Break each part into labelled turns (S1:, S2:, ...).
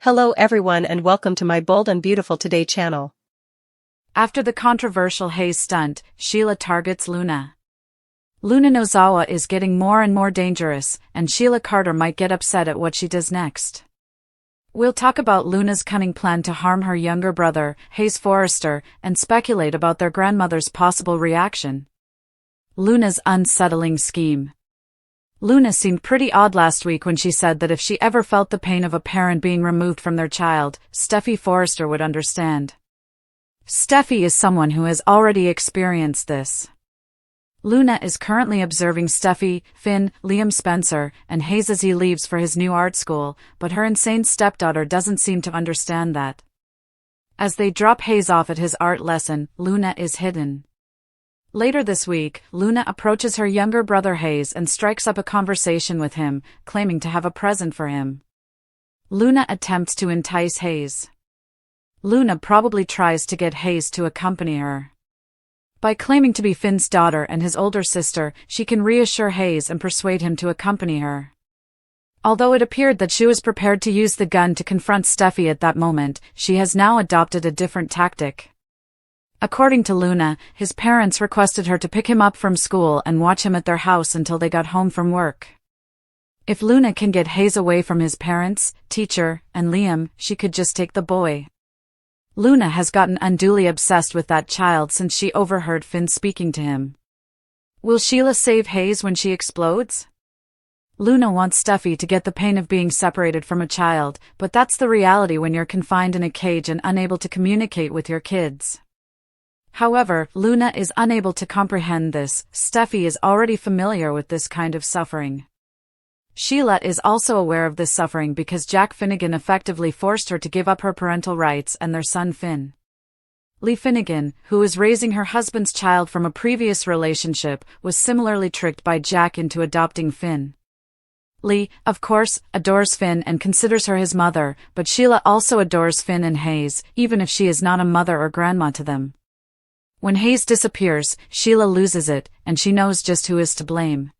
S1: Hello everyone and welcome to my Bold and Beautiful Today channel.
S2: After the controversial Hayes stunt, Sheila targets Luna. Luna Nozawa is getting more and more dangerous, and Sheila Carter might get upset at what she does next. We'll talk about Luna's cunning plan to harm her younger brother, Hayes Forrester, and speculate about their grandmother's possible reaction. Luna's unsettling scheme. Luna seemed pretty odd last week when she said that if she ever felt the pain of a parent being removed from their child, Steffi Forrester would understand. Steffi is someone who has already experienced this. Luna is currently observing Steffi, Finn, Liam Spencer, and Hayes as he leaves for his new art school, but her insane stepdaughter doesn't seem to understand that. As they drop Hayes off at his art lesson, Luna is hidden. Later this week, Luna approaches her younger brother Hayes and strikes up a conversation with him, claiming to have a present for him. Luna attempts to entice Hayes. Luna probably tries to get Hayes to accompany her. By claiming to be Finn's daughter and his older sister, she can reassure Hayes and persuade him to accompany her. Although it appeared that she was prepared to use the gun to confront Steffi at that moment, she has now adopted a different tactic. According to Luna, his parents requested her to pick him up from school and watch him at their house until they got home from work. If Luna can get Hayes away from his parents, teacher, and Liam, she could just take the boy. Luna has gotten unduly obsessed with that child since she overheard Finn speaking to him. Will Sheila save Hayes when she explodes? Luna wants Steffi to get the pain of being separated from a child, but that's the reality when you're confined in a cage and unable to communicate with your kids. However, Luna is unable to comprehend this. Steffi is already familiar with this kind of suffering. Sheila is also aware of this suffering because Jack Finnegan effectively forced her to give up her parental rights and their son Finn. Lee Finnegan, who is raising her husband's child from a previous relationship, was similarly tricked by Jack into adopting Finn. Lee, of course, adores Finn and considers her his mother, but Sheila also adores Finn and Hayes, even if she is not a mother or grandma to them. When Hayes disappears, Sheila loses it, and she knows just who is to blame.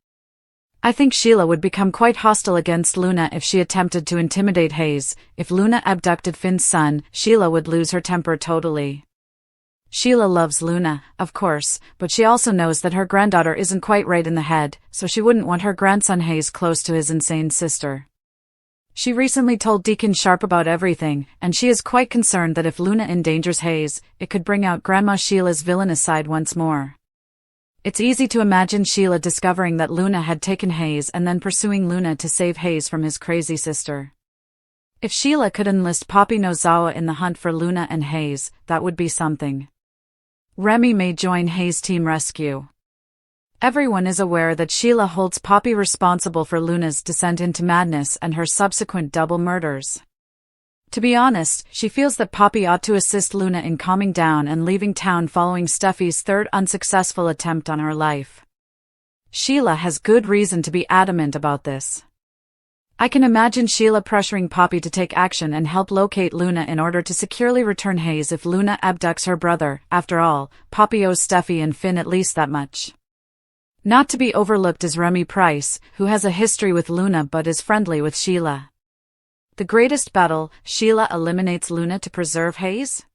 S2: I think Sheila would become quite hostile against Luna if she attempted to intimidate Hayes. If Luna abducted Finn's son, Sheila would lose her temper totally. Sheila loves Luna, of course, but she also knows that her granddaughter isn't quite right in the head, so she wouldn't want her grandson Hayes close to his insane sister. She recently told Deacon Sharp about everything, and she is quite concerned that if Luna endangers Hayes, it could bring out Grandma Sheila's villainous side once more. It's easy to imagine Sheila discovering that Luna had taken Hayes and then pursuing Luna to save Hayes from his crazy sister. If Sheila could enlist Poppy Nozawa in the hunt for Luna and Hayes, that would be something. Remy may join Hayes' team rescue. Everyone is aware that Sheila holds Poppy responsible for Luna's descent into madness and her subsequent double murders. To be honest, she feels that Poppy ought to assist Luna in calming down and leaving town following Steffi's third unsuccessful attempt on her life. Sheila has good reason to be adamant about this. I can imagine Sheila pressuring Poppy to take action and help locate Luna in order to securely return Hayes if Luna abducts her brother. After all, Poppy owes Steffi and Finn at least that much. Not to be overlooked is Remy Price, who has a history with Luna but is friendly with Sheila. The greatest battle, Sheila eliminates Luna to preserve Hayes?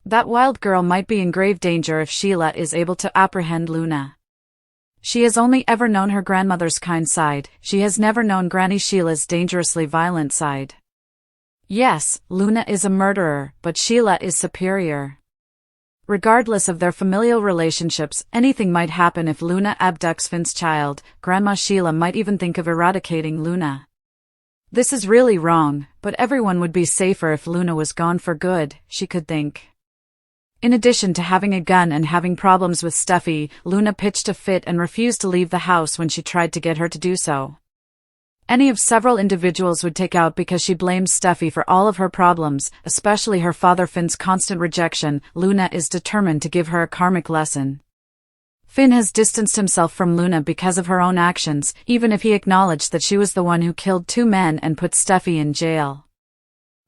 S2: That wild girl might be in grave danger if Sheila is able to apprehend Luna. She has only ever known her grandmother's kind side, she has never known Granny Sheila's dangerously violent side. Yes, Luna is a murderer, but Sheila is superior. Regardless of their familial relationships, anything might happen if Luna abducts Finn's child. Grandma Sheila might even think of eradicating Luna. This is really wrong, but everyone would be safer if Luna was gone for good, she could think. In addition to having a gun and having problems with Steffi, Luna pitched a fit and refused to leave the house when she tried to get her to do so. Any of several individuals would take out because she blames Steffi for all of her problems, especially her father Finn's constant rejection. Luna is determined to give her a karmic lesson. Finn has distanced himself from Luna because of her own actions, even if he acknowledged that she was the one who killed 2 men and put Steffi in jail.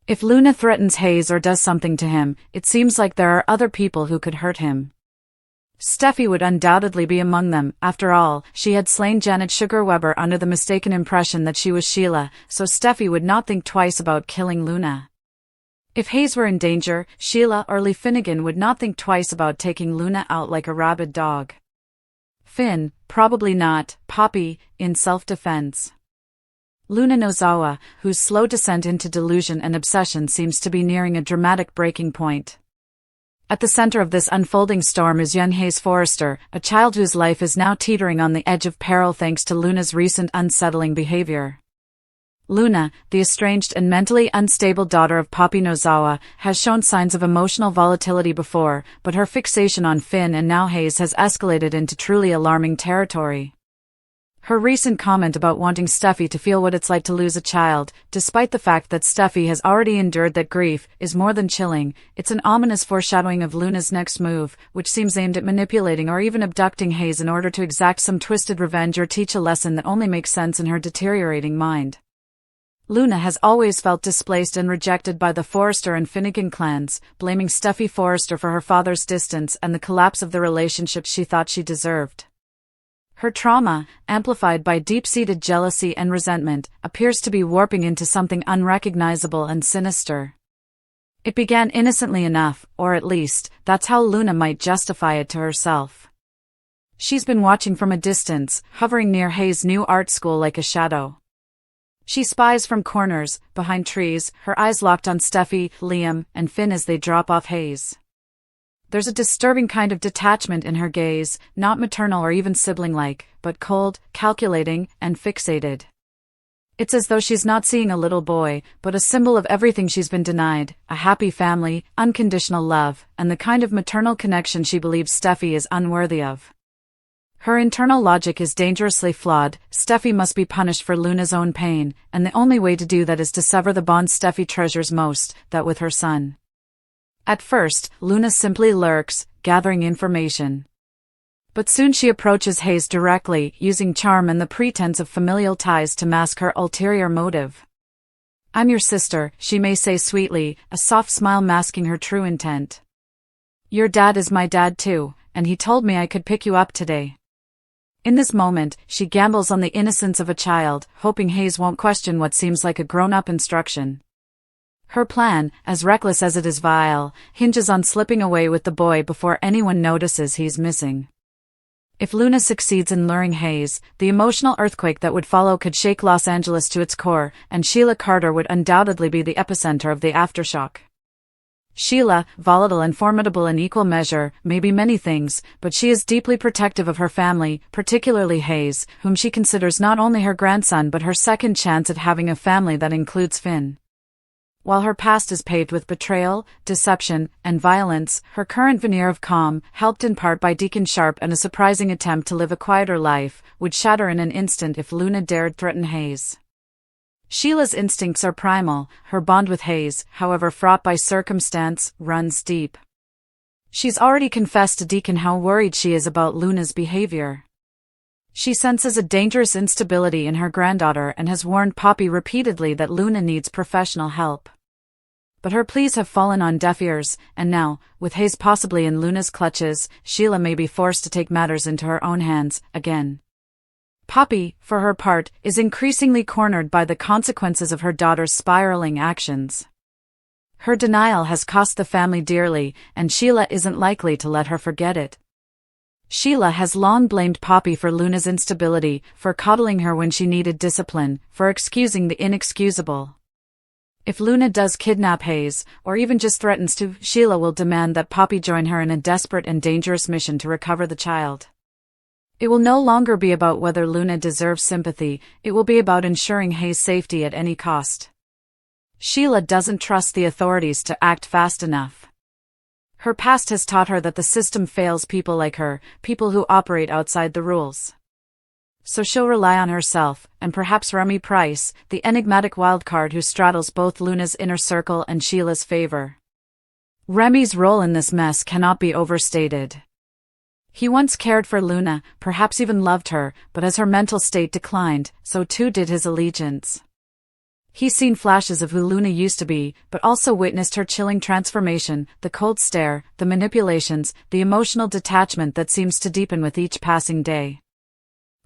S2: If Luna threatens Hayes or does something to him, it seems like there are other people who could hurt him. Steffi would undoubtedly be among them. After all, she had slain Janet Sugar-Weber under the mistaken impression that she was Sheila, so Steffi would not think twice about killing Luna. If Hayes were in danger, Sheila or Lee Finnegan would not think twice about taking Luna out like a rabid dog. Finn, probably not. Poppy, in self-defense. Luna Nozawa, whose slow descent into delusion and obsession seems to be nearing a dramatic breaking point. At the center of this unfolding storm is young Hayes Forrester, a child whose life is now teetering on the edge of peril thanks to Luna's recent unsettling behavior. Luna, the estranged and mentally unstable daughter of Poppy Nozawa, has shown signs of emotional volatility before, but her fixation on Finn and now Hayes has escalated into truly alarming territory. Her recent comment about wanting Steffi to feel what it's like to lose a child, despite the fact that Steffi has already endured that grief, is more than chilling. It's an ominous foreshadowing of Luna's next move, which seems aimed at manipulating or even abducting Hayes in order to exact some twisted revenge or teach a lesson that only makes sense in her deteriorating mind. Luna has always felt displaced and rejected by the Forrester and Finnegan clans, blaming Steffi Forrester for her father's distance and the collapse of the relationship she thought she deserved. Her trauma, amplified by deep-seated jealousy and resentment, appears to be warping into something unrecognizable and sinister. It began innocently enough, or at least, that's how Luna might justify it to herself. She's been watching from a distance, hovering near Hayes' new art school like a shadow. She spies from corners, behind trees, her eyes locked on Steffi, Liam, and Finn as they drop off Hayes. There's a disturbing kind of detachment in her gaze, not maternal or even sibling-like, but cold, calculating, and fixated. It's as though she's not seeing a little boy, but a symbol of everything she's been denied, a happy family, unconditional love, and the kind of maternal connection she believes Steffi is unworthy of. Her internal logic is dangerously flawed. Steffi must be punished for Luna's own pain, and the only way to do that is to sever the bond Steffi treasures most, that with her son. At first, Luna simply lurks, gathering information. But soon she approaches Hayes directly, using charm and the pretense of familial ties to mask her ulterior motive. "I'm your sister," she may say sweetly, a soft smile masking her true intent. "Your dad is my dad too, and he told me I could pick you up today." In this moment, she gambles on the innocence of a child, hoping Hayes won't question what seems like a grown-up instruction. Her plan, as reckless as it is vile, hinges on slipping away with the boy before anyone notices he's missing. If Luna succeeds in luring Hayes, the emotional earthquake that would follow could shake Los Angeles to its core, and Sheila Carter would undoubtedly be the epicenter of the aftershock. Sheila, volatile and formidable in equal measure, may be many things, but she is deeply protective of her family, particularly Hayes, whom she considers not only her grandson but her second chance at having a family that includes Finn. While her past is paved with betrayal, deception, and violence, her current veneer of calm, helped in part by Deacon Sharp and a surprising attempt to live a quieter life, would shatter in an instant if Luna dared threaten Hayes. Sheila's instincts are primal. Her bond with Hayes, however fraught by circumstance, runs deep. She's already confessed to Deacon how worried she is about Luna's behavior. She senses a dangerous instability in her granddaughter and has warned Poppy repeatedly that Luna needs professional help. But her pleas have fallen on deaf ears, and now, with Hayes possibly in Luna's clutches, Sheila may be forced to take matters into her own hands, again. Poppy, for her part, is increasingly cornered by the consequences of her daughter's spiraling actions. Her denial has cost the family dearly, and Sheila isn't likely to let her forget it. Sheila has long blamed Poppy for Luna's instability, for coddling her when she needed discipline, for excusing the inexcusable. If Luna does kidnap Hayes, or even just threatens to, Sheila will demand that Poppy join her in a desperate and dangerous mission to recover the child. It will no longer be about whether Luna deserves sympathy, it will be about ensuring Hayes' safety at any cost. Sheila doesn't trust the authorities to act fast enough. Her past has taught her that the system fails people like her, people who operate outside the rules. So she'll rely on herself, and perhaps Remy Price, the enigmatic wildcard who straddles both Luna's inner circle and Sheila's favor. Remy's role in this mess cannot be overstated. He once cared for Luna, perhaps even loved her, but as her mental state declined, so too did his allegiance. He's seen flashes of who Luna used to be, but also witnessed her chilling transformation, the cold stare, the manipulations, the emotional detachment that seems to deepen with each passing day.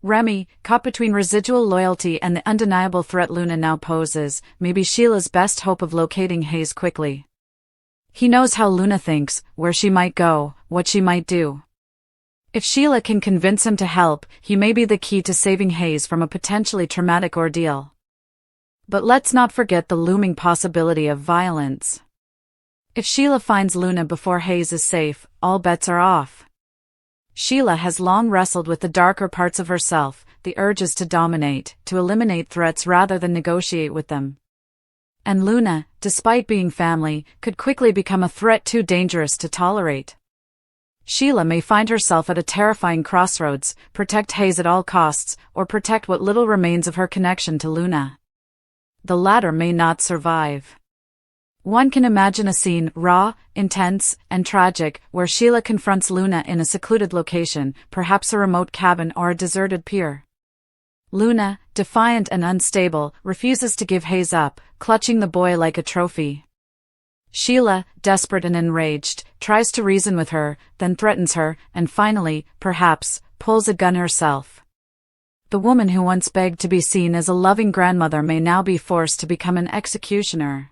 S2: Remy, caught between residual loyalty and the undeniable threat Luna now poses, may be Sheila's best hope of locating Hayes quickly. He knows how Luna thinks, where she might go, what she might do. If Sheila can convince him to help, he may be the key to saving Hayes from a potentially traumatic ordeal. But let's not forget the looming possibility of violence. If Sheila finds Luna before Hayes is safe, all bets are off. Sheila has long wrestled with the darker parts of herself, the urges to dominate, to eliminate threats rather than negotiate with them. And Luna, despite being family, could quickly become a threat too dangerous to tolerate. Sheila may find herself at a terrifying crossroads: protect Hayes at all costs, or protect what little remains of her connection to Luna. The latter may not survive. One can imagine a scene, raw, intense, and tragic, where Sheila confronts Luna in a secluded location, perhaps a remote cabin or a deserted pier. Luna, defiant and unstable, refuses to give Hayes up, clutching the boy like a trophy. Sheila, desperate and enraged, tries to reason with her, then threatens her, and finally, perhaps, pulls a gun herself. The woman who once begged to be seen as a loving grandmother may now be forced to become an executioner.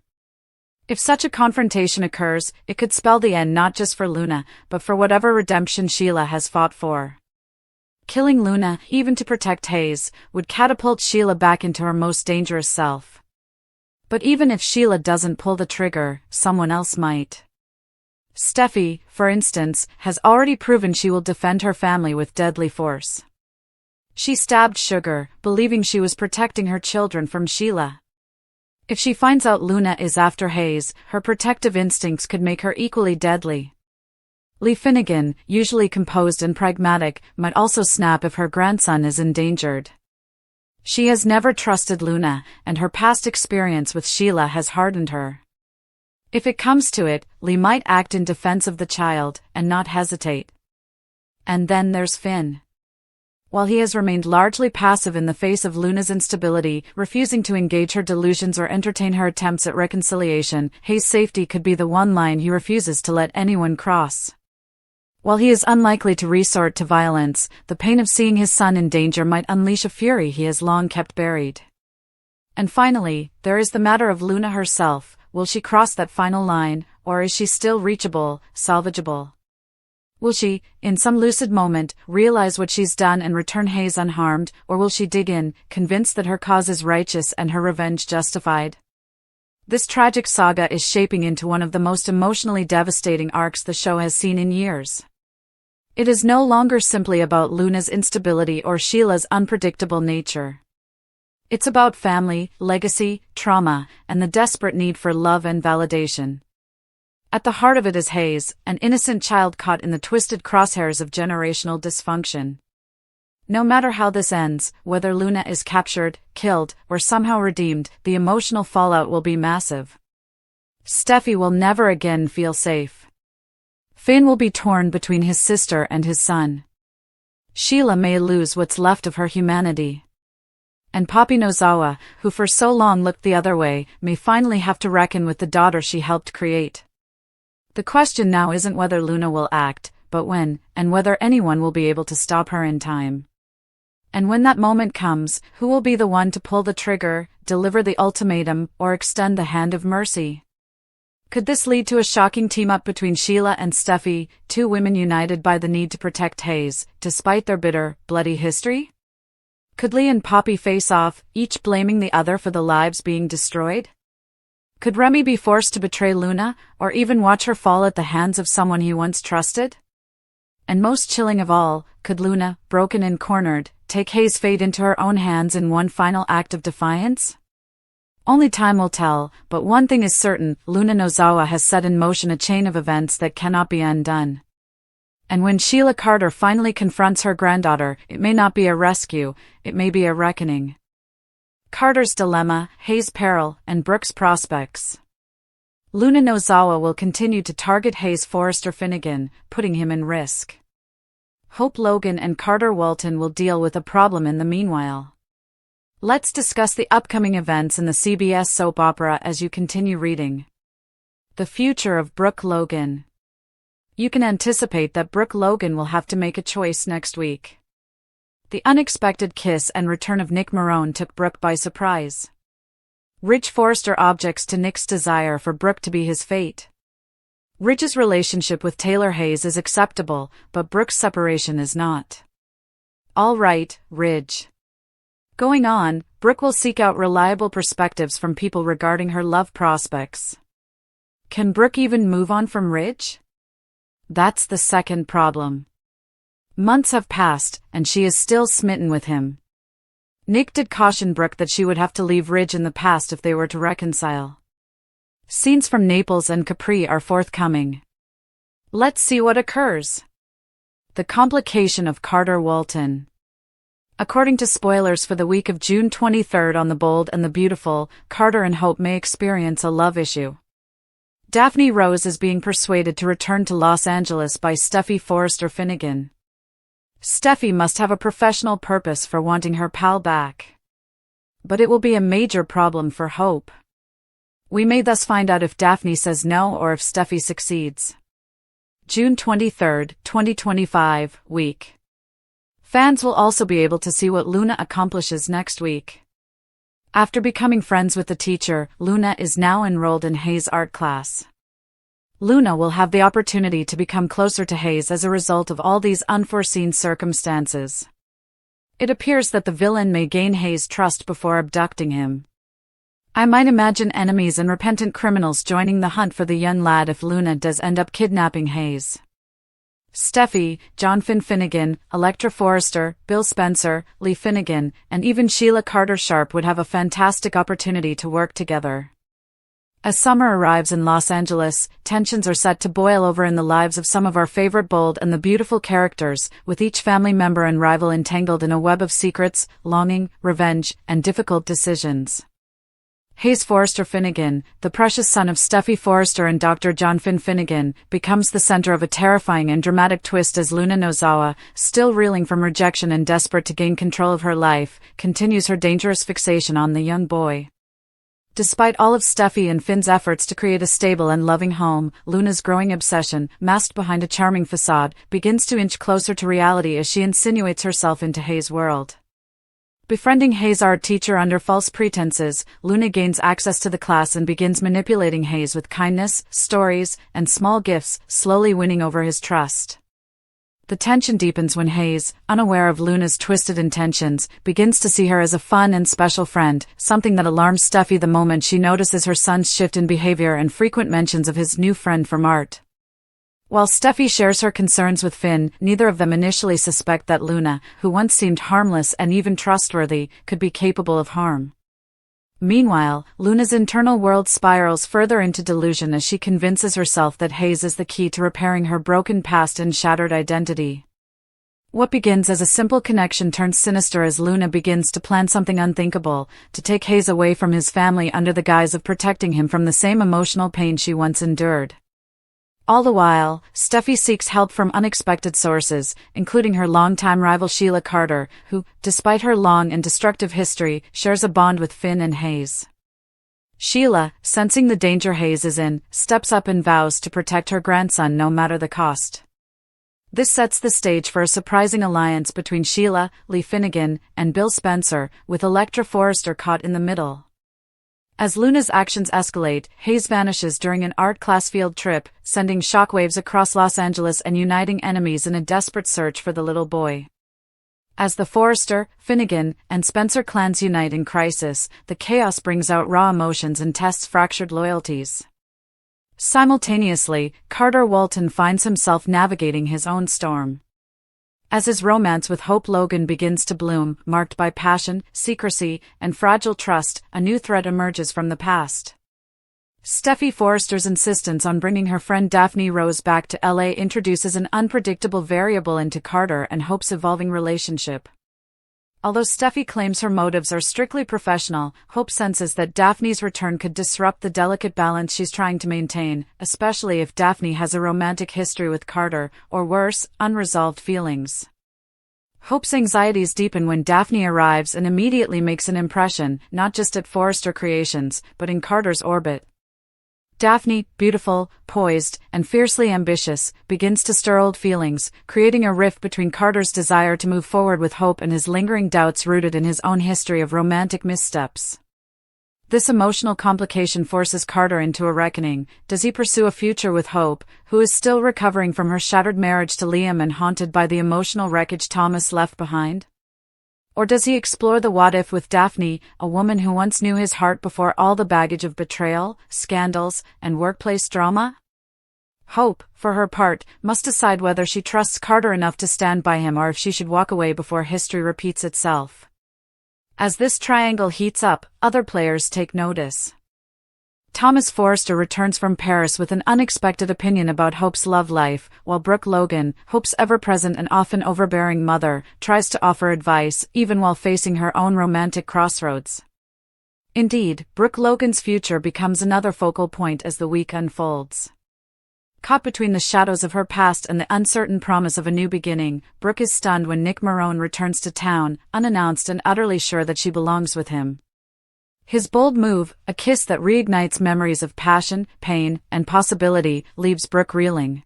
S2: If such a confrontation occurs, it could spell the end not just for Luna, but for whatever redemption Sheila has fought for. Killing Luna, even to protect Hayes, would catapult Sheila back into her most dangerous self. But even if Sheila doesn't pull the trigger, someone else might. Steffi, for instance, has already proven she will defend her family with deadly force. She stabbed Sugar, believing she was protecting her children from Sheila. If she finds out Luna is after Hayes, her protective instincts could make her equally deadly. Lee Finnegan, usually composed and pragmatic, might also snap if her grandson is endangered. She has never trusted Luna, and her past experience with Sheila has hardened her. If it comes to it, Lee might act in defense of the child, and not hesitate. And then there's Finn. While he has remained largely passive in the face of Luna's instability, refusing to engage her delusions or entertain her attempts at reconciliation, Hayes' safety could be the one line he refuses to let anyone cross. While he is unlikely to resort to violence, the pain of seeing his son in danger might unleash a fury he has long kept buried. And finally, there is the matter of Luna herself. Will she cross that final line, or is she still reachable, salvageable? Will she, in some lucid moment, realize what she's done and return Hayes unharmed, or will she dig in, convinced that her cause is righteous and her revenge justified? This tragic saga is shaping into one of the most emotionally devastating arcs the show has seen in years. It is no longer simply about Luna's instability or Sheila's unpredictable nature. It's about family, legacy, trauma, and the desperate need for love and validation. At the heart of it is Hayes, an innocent child caught in the twisted crosshairs of generational dysfunction. No matter how this ends, whether Luna is captured, killed, or somehow redeemed, the emotional fallout will be massive. Steffi will never again feel safe. Finn will be torn between his sister and his son. Sheila may lose what's left of her humanity. And Papi Nozawa, who for so long looked the other way, may finally have to reckon with the daughter she helped create. The question now isn't whether Luna will act, but when, and whether anyone will be able to stop her in time. And when that moment comes, who will be the one to pull the trigger, deliver the ultimatum, or extend the hand of mercy? Could this lead to a shocking team-up between Sheila and Steffi, two women united by the need to protect Hayes, despite their bitter, bloody history? Could Lee and Papi face off, each blaming the other for the lives being destroyed? Could Remy be forced to betray Luna, or even watch her fall at the hands of someone he once trusted? And most chilling of all, could Luna, broken and cornered, take Hayes' fate into her own hands in one final act of defiance? Only time will tell, but one thing is certain: Luna Nozawa has set in motion a chain of events that cannot be undone. And when Sheila Carter finally confronts her granddaughter, it may not be a rescue, it may be a reckoning. Carter's dilemma, Hayes' peril, and Brooke's prospects. Luna Nozawa will continue to target Hayes Forrester Finnegan, putting him in risk. Hope Logan and Carter Walton will deal with a problem in the meanwhile. Let's discuss the upcoming events in the CBS soap opera as you continue reading. The future of Brooke Logan. You can anticipate that Brooke Logan will have to make a choice next week. The unexpected kiss and return of Nick Marone took Brooke by surprise. Ridge Forrester objects to Nick's desire for Brooke to be his fate. Ridge's relationship with Taylor Hayes is acceptable, but Brooke's separation is not. All right, Ridge. Going on, Brooke will seek out reliable perspectives from people regarding her love prospects. Can Brooke even move on from Ridge? That's the second problem. Months have passed, and she is still smitten with him. Nick did caution Brooke that she would have to leave Ridge in the past if they were to reconcile. Scenes from Naples and Capri are forthcoming. Let's see what occurs. The complication of Carter Walton. According to spoilers for the week of June 23rd on The Bold and the Beautiful, Carter and Hope may experience a love issue. Daphne Rose is being persuaded to return to Los Angeles by Steffy Forrester Finnegan. Steffy must have a professional purpose for wanting her pal back. But it will be a major problem for Hope. We may thus find out if Daphne says no or if Steffy succeeds. June 23, 2025, week. Fans will also be able to see what Luna accomplishes next week. After becoming friends with the teacher, Luna is now enrolled in Hayes' art class. Luna will have the opportunity to become closer to Hayes as a result of all these unforeseen circumstances. It appears that the villain may gain Hayes' trust before abducting him. I might imagine enemies and repentant criminals joining the hunt for the young lad if Luna does end up kidnapping Hayes. Steffy, John Finn Finnegan, Electra Forrester, Bill Spencer, Lee Finnegan, and even Sheila Carter Sharp would have a fantastic opportunity to work together. As summer arrives in Los Angeles, tensions are set to boil over in the lives of some of our favorite bold and the beautiful characters, with each family member and rival entangled in a web of secrets, longing, revenge, and difficult decisions. Hayes Forrester Finnegan, the precious son of Steffy Forrester and Dr. John Finn Finnegan, becomes the center of a terrifying and dramatic twist as Luna Nozawa, still reeling from rejection and desperate to gain control of her life, continues her dangerous fixation on the young boy. Despite all of Steffy and Finn's efforts to create a stable and loving home, Luna's growing obsession, masked behind a charming facade, begins to inch closer to reality as she insinuates herself into Hayes' world. Befriending Hayes' art teacher under false pretenses, Luna gains access to the class and begins manipulating Hayes with kindness, stories, and small gifts, slowly winning over his trust. The tension deepens when Hayes, unaware of Luna's twisted intentions, begins to see her as a fun and special friend, something that alarms Steffy the moment she notices her son's shift in behavior and frequent mentions of his new friend from art. While Steffy shares her concerns with Finn, neither of them initially suspect that Luna, who once seemed harmless and even trustworthy, could be capable of harm. Meanwhile, Luna's internal world spirals further into delusion as she convinces herself that Hayes is the key to repairing her broken past and shattered identity. What begins as a simple connection turns sinister as Luna begins to plan something unthinkable, to take Hayes away from his family under the guise of protecting him from the same emotional pain she once endured. All the while, Steffy seeks help from unexpected sources, including her longtime rival Sheila Carter, who, despite her long and destructive history, shares a bond with Finn and Hayes. Sheila, sensing the danger Hayes is in, steps up and vows to protect her grandson no matter the cost. This sets the stage for a surprising alliance between Sheila, Lee Finnegan, and Bill Spencer, with Electra Forrester caught in the middle. As Luna's actions escalate, Hayes vanishes during an art class field trip, sending shockwaves across Los Angeles and uniting enemies in a desperate search for the little boy. As the Forrester, Finnegan, and Spencer clans unite in crisis, the chaos brings out raw emotions and tests fractured loyalties. Simultaneously, Carter Walton finds himself navigating his own storm. As his romance with Hope Logan begins to bloom, marked by passion, secrecy, and fragile trust, a new threat emerges from the past. Steffy Forrester's insistence on bringing her friend Daphne Rose back to LA introduces an unpredictable variable into Carter and Hope's evolving relationship. Although Steffy claims her motives are strictly professional, Hope senses that Daphne's return could disrupt the delicate balance she's trying to maintain, especially if Daphne has a romantic history with Carter, or worse, unresolved feelings. Hope's anxieties deepen when Daphne arrives and immediately makes an impression, not just at Forrester Creations, but in Carter's orbit. Daphne, beautiful, poised, and fiercely ambitious, begins to stir old feelings, creating a rift between Carter's desire to move forward with Hope and his lingering doubts rooted in his own history of romantic missteps. This emotional complication forces Carter into a reckoning. Does he pursue a future with Hope, who is still recovering from her shattered marriage to Liam and haunted by the emotional wreckage Thomas left behind? Or does he explore the what-if with Daphne, a woman who once knew his heart before all the baggage of betrayal, scandals, and workplace drama? Hope, for her part, must decide whether she trusts Carter enough to stand by him or if she should walk away before history repeats itself. As this triangle heats up, other players take notice. Thomas Forrester returns from Paris with an unexpected opinion about Hope's love life, while Brooke Logan, Hope's ever-present and often overbearing mother, tries to offer advice, even while facing her own romantic crossroads. Indeed, Brooke Logan's future becomes another focal point as the week unfolds. Caught between the shadows of her past and the uncertain promise of a new beginning, Brooke is stunned when Nick Marone returns to town, unannounced and utterly sure that she belongs with him. His bold move, a kiss that reignites memories of passion, pain, and possibility, leaves Brooke reeling.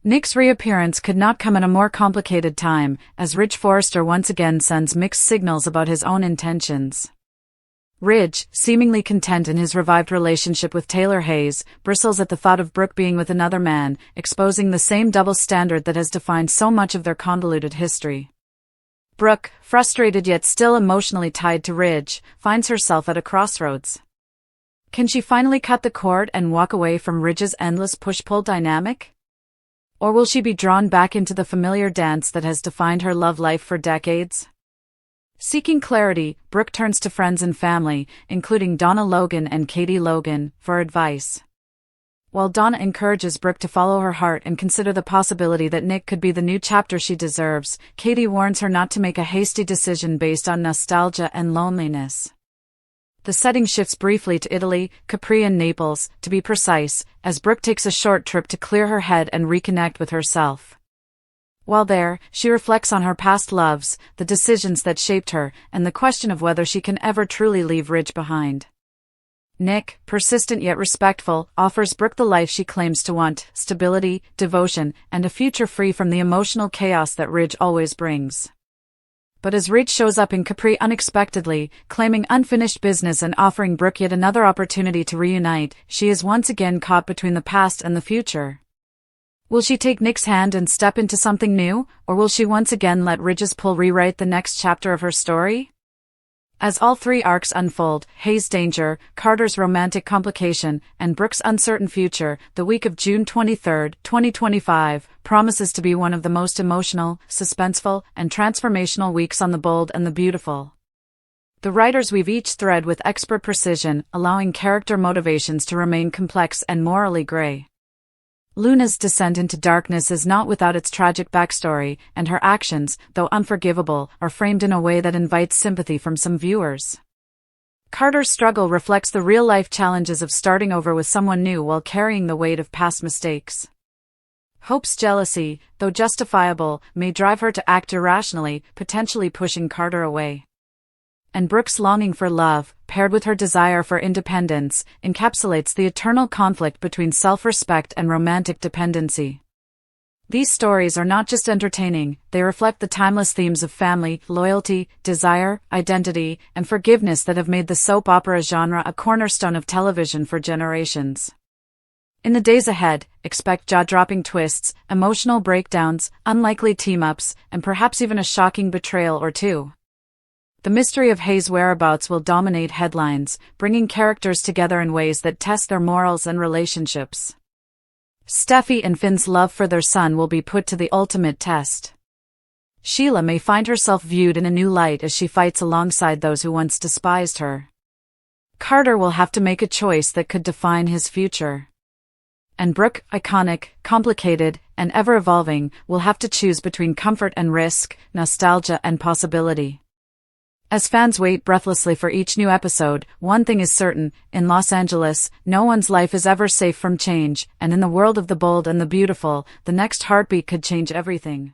S2: Nick's reappearance could not come at a more complicated time, as Ridge Forrester once again sends mixed signals about his own intentions. Ridge, seemingly content in his revived relationship with Taylor Hayes, bristles at the thought of Brooke being with another man, exposing the same double standard that has defined so much of their convoluted history. Brooke, frustrated yet still emotionally tied to Ridge, finds herself at a crossroads. Can she finally cut the cord and walk away from Ridge's endless push-pull dynamic? Or will she be drawn back into the familiar dance that has defined her love life for decades? Seeking clarity, Brooke turns to friends and family, including Donna Logan and Katie Logan, for advice. While Donna encourages Brooke to follow her heart and consider the possibility that Nick could be the new chapter she deserves, Katie warns her not to make a hasty decision based on nostalgia and loneliness. The setting shifts briefly to Italy, Capri and Naples, to be precise, as Brooke takes a short trip to clear her head and reconnect with herself. While there, she reflects on her past loves, the decisions that shaped her, and the question of whether she can ever truly leave Ridge behind. Nick, persistent yet respectful, offers Brooke the life she claims to want: stability, devotion, and a future free from the emotional chaos that Ridge always brings. But as Ridge shows up in Capri unexpectedly, claiming unfinished business and offering Brooke yet another opportunity to reunite, she is once again caught between the past and the future. Will she take Nick's hand and step into something new, or will she once again let Ridge's pull rewrite the next chapter of her story? As all three arcs unfold, Hayes' danger, Carter's romantic complication, and Brooke's uncertain future, the week of June 23, 2025, promises to be one of the most emotional, suspenseful, and transformational weeks on The Bold and the Beautiful. The writers weave each thread with expert precision, allowing character motivations to remain complex and morally gray. Luna's descent into darkness is not without its tragic backstory, and her actions, though unforgivable, are framed in a way that invites sympathy from some viewers. Carter's struggle reflects the real-life challenges of starting over with someone new while carrying the weight of past mistakes. Hope's jealousy, though justifiable, may drive her to act irrationally, potentially pushing Carter away. And Brooke's longing for love, paired with her desire for independence, encapsulates the eternal conflict between self-respect and romantic dependency. These stories are not just entertaining, they reflect the timeless themes of family, loyalty, desire, identity, and forgiveness that have made the soap opera genre a cornerstone of television for generations. In the days ahead, expect jaw-dropping twists, emotional breakdowns, unlikely team-ups, and perhaps even a shocking betrayal or two. The mystery of Hayes' whereabouts will dominate headlines, bringing characters together in ways that test their morals and relationships. Steffi and Finn's love for their son will be put to the ultimate test. Sheila may find herself viewed in a new light as she fights alongside those who once despised her. Carter will have to make a choice that could define his future. And Brooke, iconic, complicated, and ever-evolving, will have to choose between comfort and risk, nostalgia and possibility. As fans wait breathlessly for each new episode, one thing is certain: in Los Angeles, no one's life is ever safe from change, and in the world of The Bold and the Beautiful, the next heartbeat could change everything.